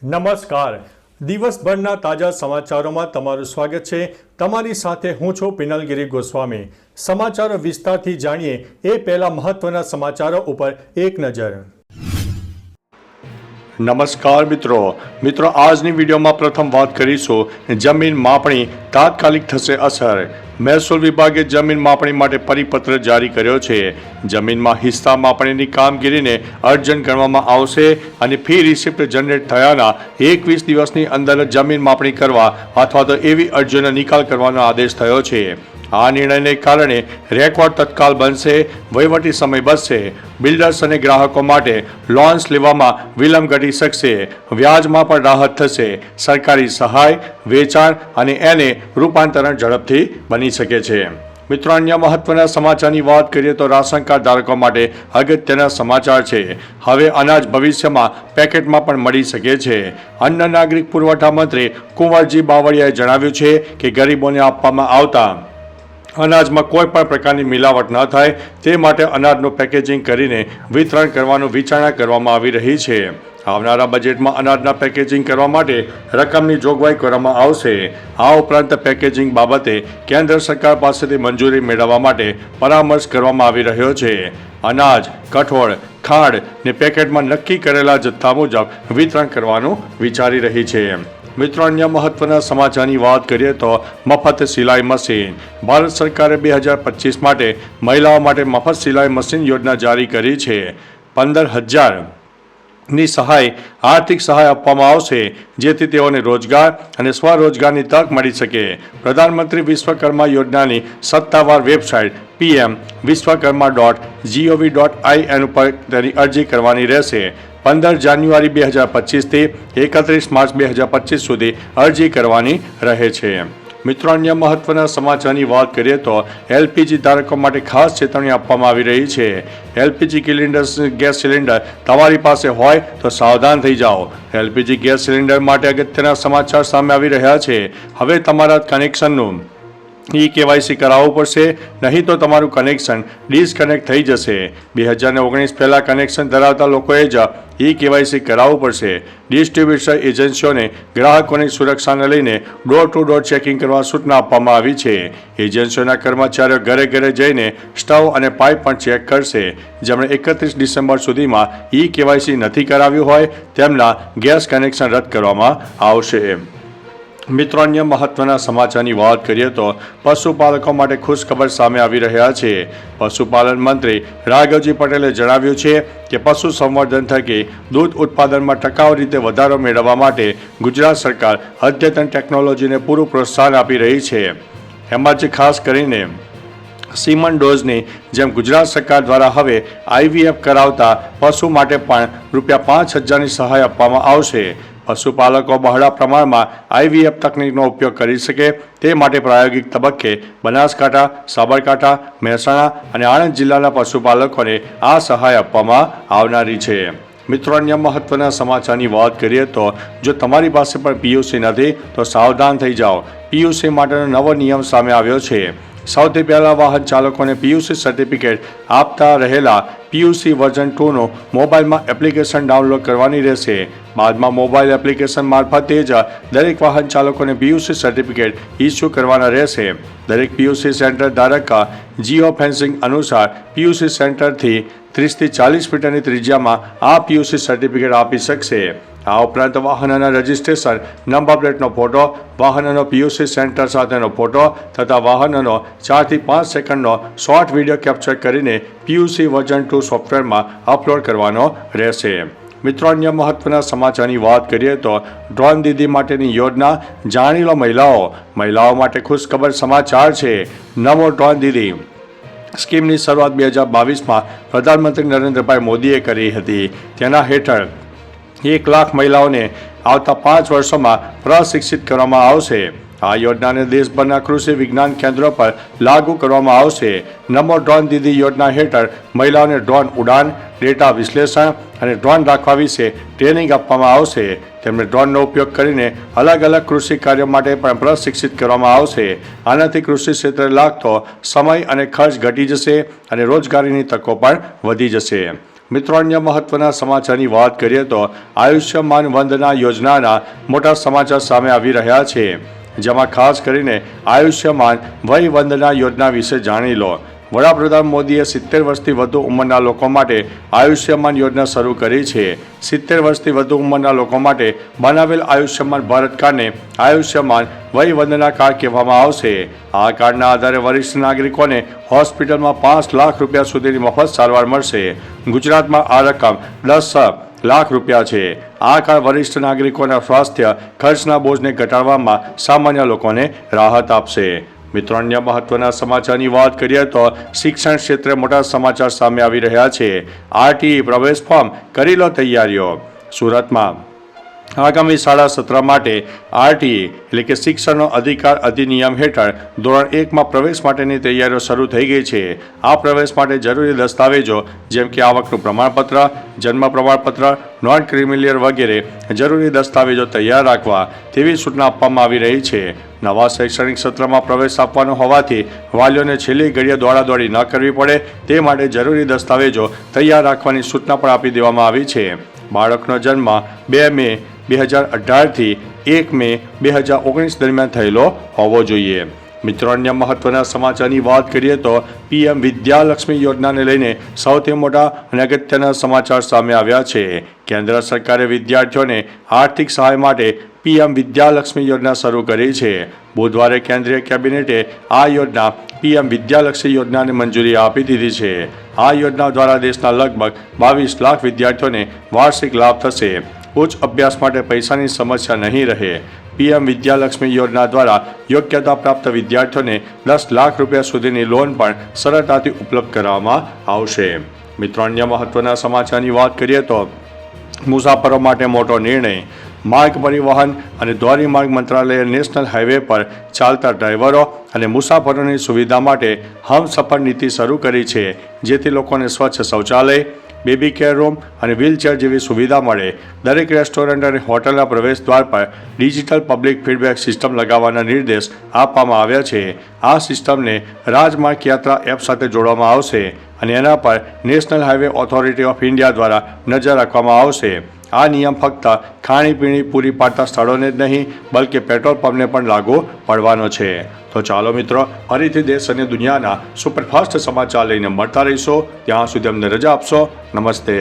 નમસ્કાર. દિવસભરના તાજા સમાચારોમાં તમારું સ્વાગત છે. તમારી સાથે હું છું પિનલગીરી ગોસ્વામી. સમાચારો વિસ્તારથી જાણીએ એ પહેલા મહત્વના સમાચારો ઉપર એક નજર. નમસ્કાર મિત્રો આજની વિડીયોમાં પ્રથમ વાત કરીશું જમીન માપણી તાત્કાલિક થશે અસર. મહેસૂલ વિભાગે જમીન માપણી માટે પરિપત્ર જારી કર્યો છે. જમીનમાં હિસ્સા માપણીની કામગીરીને અર્જન્ટ ગણવામાં આવશે અને ફી રિસિપ્ટ જનરેટ થયાના 21 દિવસની અંદર જમીન માપણી કરવા અથવા તો એવી અરજીઓનો નિકાલ કરવાનો આદેશ થયો છે. આ નિર્ણયને કારણે રેકોર્ડ તત્કાલ બનશે, વહીવટી સમય બચશે, બિલ્ડર્સ અને ગ્રાહકો માટે લોન્સ લેવામાં વિલંબ ઘટી શકશે, વ્યાજમાં પણ રાહત થશે, સરકારી સહાય, વેચાણ અને એને રૂપાંતરણ ઝડપથી બની શકે છે. મિત્રો, અન્ય મહત્વના સમાચારની વાત કરીએ તો રાશન કાર્ડ ધારકો માટે અગત્યના સમાચાર છે. હવે અનાજ ભવિષ્યમાં પેકેટમાં પણ મળી શકે છે. અન્ન નાગરિક પુરવઠા મંત્રી કુંવરજી બાવળિયાએ જણાવ્યું છે કે ગરીબોને આપવામાં આવતા અનાજમાં કોઈ પણ પ્રકારની મિલાવટ ન થાય તે માટે અનાજનું પેકેજિંગ કરીને વિતરણ કરવાનું વિચારણા કરવામાં આવી રહી છે. આવનારા બજેટમાં અનાજના પેકેજિંગ કરવા માટે રકમની જોગવાઈ કરવામાં આવશે. આ ઉપરાંત પેકેજિંગ બાબતે કેન્દ્ર સરકાર પાસેથી મંજૂરી મેળવવા માટે પરામર્શ કરવામાં આવી રહ્યો છે. અનાજ, કઠોળ, ખાંડ ને પેકેટમાં નક્કી કરેલા જથ્થા મુજબ વિતરણ કરવાનું વિચારી રહી છે. મિત્રો, અન્ય મહત્વના સમાચારની વાત કરીએ તો મફત સિલાઈ મશીન. ભારત સરકારે 2025 માટે મહિલાઓ માટે મફત સિલાઈ મશીન યોજના જારી કરી છે. 15,000ની આર્થિક સહાય આપવામાં આવશે જેથી તેઓને રોજગાર અને સ્વરોજગારની તક મળી શકે. પ્રધાનમંત્રી વિશ્વકર્મા યોજનાની સત્તાવાર વેબસાઇટ pm.vishwakarma.gov.in ઉપર તેની અરજી કરવાની રહેશે. 15 જાન્યુઆરી 2025 થી 31 માર્ચ 2025 સુધી અરજી કરવાની રહે છે. મિત્રો, અન્ય મહત્વના સમાચારની વાત કરીએ તો એલપીજી ધારકો માટે ખાસ ચેતવણી આપવામાં આવી રહી છે. એલપીજી ગેસ સિલિન્ડર તમારી પાસે હોય તો સાવધાન થઈ જાઓ. એલપીજી ગેસ સિલિન્ડર માટે અગત્યના સમાચાર સામે આવી રહ્યા છે. હવે તમારા કનેક્શનનું કેવાયસી કરાવવું પડશે, નહીં તો તમારું કનેક્શન ડિસ્કનેક્ટ થઈ જશે. 2019 પહેલાં કનેક્શન ધરાવતા લોકોએ જ કેવાયસી કરાવવું પડશે. ડિસ્ટ્રીબ્યુટર એજન્સીઓને ગ્રાહકોની સુરક્ષાને લઈને ડોર ટુ ડોર ચેકિંગ કરવા સૂચના આપવામાં આવી છે. એજન્સીઓના કર્મચારીઓ ઘરે ઘરે જઈને સ્ટવ અને પાઇપ પણ ચેક કરશે. જેમણે 31 ડિસેમ્બર સુધીમાં કેવાયસી નથી કરાવ્યું હોય તેમના ગેસ કનેક્શન રદ કરવામાં આવશે. મિત્રો, અન્ય મહત્વના સમાચારની વાત કરીએ તો પશુપાલકો માટે ખુશખબર સામે આવી રહ્યા છે. પશુપાલન મંત્રી રાઘવજી પટેલે જણાવ્યું છે કે પશુ સંવર્ધન થકી દૂધ ઉત્પાદનમાં ટકાઉ રીતે વધારો મેળવવા માટે ગુજરાત સરકાર અદ્યતન ટેકનોલોજીને પૂરું પ્રોત્સાહન આપી રહી છે. એમાં જ ખાસ કરીને સીમન ડોઝની જેમ ગુજરાત સરકાર દ્વારા હવે IVF કરાવતા પશુ માટે પણ ₹5,000ની સહાય આપવામાં આવશે. પશુપાલકો બહોળા પ્રમાણમાં IVF તકનીકનો ઉપયોગ કરી શકે તે માટે પ્રાયોગિક તબક્કે બનાસકાંઠા, સાબરકાંઠા, મહેસાણા અને આણંદ જિલ્લાના પશુપાલકોને આ સહાય આપવામાં આવનારી છે. મિત્રો, અન્ય મહત્વના સમાચારની વાત કરીએ તો જો તમારી પાસે પણ PUC નથી તો સાવધાન થઈ જાઓ. PUC માટેનો નવો નિયમ સામે આવ્યો છે. સૌથી પહેલાં વાહન ચાલકોને PUC સર્ટિફિકેટ આપતા રહેલા PUC વર્ઝન 2નો મોબાઈલમાં એપ્લિકેશન ડાઉનલોડ કરવાની રહેશે. બાદમાં મોબાઈલ એપ્લિકેશન મારફતે જ દરેક વાહન ચાલકોને PUC સર્ટિફિકેટ ઇસ્યુ કરવાના રહેશે. દરેક PUC સેન્ટર ધારક જીઓ ફેન્સિંગ અનુસાર PUC સેન્ટરથી 30 થી 40 મીટરની ત્રિજ્યામાં આ PUC સર્ટિફિકેટ આપી શકશે. આ ઉપરાંત વાહનના રજિસ્ટ્રેશન નંબર પ્લેટનો ફોટો, વાહનનો PUC સેન્ટર સાથેનો ફોટો તથા વાહનનો 4 થી 5 સેકન્ડનો શોર્ટ વિડીયો કેપ્ચર કરીને PUC વર્ઝન 2 સોફ્ટવેરમાં અપલોડ કરવાનો રહેશે. મિત્રો, અન્ય મહત્વના સમાચારની વાત કરીએ તો ડ્રોન દીદી માટેની યોજના જાણી લો. મહિલાઓ માટે ખુશખબર સમાચાર છે. નમો ડ્રોન દીદી સ્કીમની શરૂઆત 2022માં પ્રધાનમંત્રી નરેન્દ્રભાઈ મોદીએ કરી હતી. તેના હેઠળ 1 લાખ મહિલાઓને આવતા 5 વર્ષોમાં પ્રશિક્ષિત કરવામાં આવશે. આ યોજનાને દેશભરના કૃષિ વિજ્ઞાન કેન્દ્રો પર લાગુ કરવામાં આવશે. નમો ડ્રોન દીદી યોજના હેઠળ મહિલાઓને ડ્રોન ઉડાન, ડેટા વિશ્લેષણ અને ડ્રોન રાખવા વિશે ટ્રેનિંગ આપવામાં આવશે. તેમને ડ્રોનનો ઉપયોગ કરીને અલગ અલગ કૃષિ કાર્યો માટે પણ પ્રશિક્ષિત કરવામાં આવશે. આનાથી કૃષિ ક્ષેત્રે લાગતો સમય અને ખર્ચ ઘટી જશે અને રોજગારીની તકો પણ વધી જશે. મિત્રો અન્ય મહત્વના સમાચારની વાત કરીએ તો આયુષ્યમાન વંદના યોજનાના મોટા સમાચાર સામે આવી રહ્યા છે, જેમાં ખાસ કરીને આયુષ્યમાન વય વંદના યોજના વિશે જાણી લો। વડાપ્રધાન મોદીએ 70 વર્ષથી વધુ ઉંમરના લોકો માટે આયુષ્યમાન યોજના શરૂ કરી છે। 70 વર્ષથી વધુ ઉંમરના લોકો માટે બનાવેલ આયુષ્યમાન ભારત કાર્ડને આયુષ્યમાન વય વંદના કાર્ડ કહેવામાં આવશે। આ કાર્ડના આધારે વરિષ્ઠ નાગરિકોને હોસ્પિટલમાં 5 લાખ રૂપિયા સુધીની મફત સારવાર મળશે। ગુજરાતમાં આ રકમ 10 લાખ રૂપિયા છે। આ કાર્ડ વરિષ્ઠ નાગરિકોના સ્વાસ્થ્ય ખર્ચના બોજને ઘટાડવામાં સામાન્ય લોકોને રાહત આપશે। મિત્રો અન્ય મહત્વના સમાચારની વાત કરીએ તો શિક્ષણ ક્ષેત્રે મોટા સમાચાર સામે આવી રહ્યા છે। આરટીઈ પ્રવેશ ફોર્મ કરી લો તૈયારીઓ। સુરતમાં આગામી શાળા સત્ર માટે આરટીઈ એટલે કે શિક્ષણનો અધિકાર અધિનિયમ હેઠળ ધોરણ 1માં પ્રવેશ માટેની તૈયારીઓ શરૂ થઈ ગઈ છે। આ પ્રવેશ માટે જરૂરી દસ્તાવેજો જેમ કે આવકનું પ્રમાણપત્ર, જન્મ પ્રમાણપત્ર, નોન ક્રિમિલિયર વગેરે જરૂરી દસ્તાવેજો તૈયાર રાખવા તેવી સૂચના આપવામાં આવી રહી છે। નવા શૈક્ષણિક સત્રમાં પ્રવેશ આપવાનો હોવાથી વાલીઓને છેલ્લી ઘડીએ દોડાદોડી ન કરવી પડે તે માટે જરૂરી દસ્તાવેજો તૈયાર રાખવાની સૂચના પણ આપી દેવામાં આવી છે। બાળકનો જન્મ 2 મે 2018થી 1 મે 2019 દરમિયાન થયેલો હોવો જોઈએ। મિત્રો અન્ય મહત્વના સમાચારની વાત કરીએ તો પીએમ વિદ્યાલક્ષ્મી યોજનાને લઈને સૌથી મોટા અને અગત્યના સમાચાર સામે આવ્યા છે। કેન્દ્ર સરકારે વિદ્યાર્થીઓને આર્થિક સહાય માટે પીએમ વિદ્યાલક્ષ્મી યોજના શરૂ કરી છે। બુધવારે કેન્દ્રીય કેબિનેટે આ યોજના પીએમ વિદ્યાલક્ષ્મી યોજનાને મંજૂરી આપી દીધી છે। આ યોજના દ્વારા દેશના લગભગ 22 લાખ વિદ્યાર્થીઓને વાર્ષિક લાભ થશે। ઉચ્ચ અભ્યાસ માટે પૈસાની સમસ્યા નહીં રહે। પીએમ વિદ્યાલક્ષ્મી યોજના દ્વારા યોગ્યતા પ્રાપ્ત વિદ્યાર્થીઓને 10 લાખ રૂપિયા સુધીની લોન પણ સરળતાથી ઉપલબ્ધ કરાવવામાં આવશે। મિત્રો અન્ય મહત્વના સમાચારની વાત કરીએ તો મુસાફરો માટે મોટો નિર્ણય। માર્ગ પરિવહન અને ધોરીમાર્ગ મંત્રાલયે નેશનલ હાઈવે પર ચાલતા ડ્રાઈવરો અને મુસાફરોની સુવિધા માટે હમસફર નીતિ શરૂ કરી છે, જેથી લોકોને સ્વચ્છ શૌચાલય, બેબી કેર રૂમ અને વ્હીલચેર જેવી સુવિધા મળે। દરેક રેસ્ટોરન્ટ અને હોટલના પ્રવેશદ્વાર પર ડિજિટલ પબ્લિક ફીડબેક સિસ્ટમ લગાવવાના નિર્દેશ આપવામાં આવ્યા છે। આ સિસ્ટમને રાજમાર્ગ યાત્રા એપ સાથે જોડવામાં આવશે અને એના પર national highway authority of India દ્વારા નજર રાખવામાં આવશે। આ નિયમ ફક્ત ખાણીપીણી પૂરી પાડતા સ્થળોને જ નહીં બલકે પેટ્રોલ પંપને પણ લાગુ પડવાનો છે। તો ચાલો મિત્રો, ફરીથી દેશ અને દુનિયાના સુપરફાસ્ટ સમાચાર લઈને મળતા રહીશો। ત્યાં સુધી અમને રજા આપશો। નમસ્તે।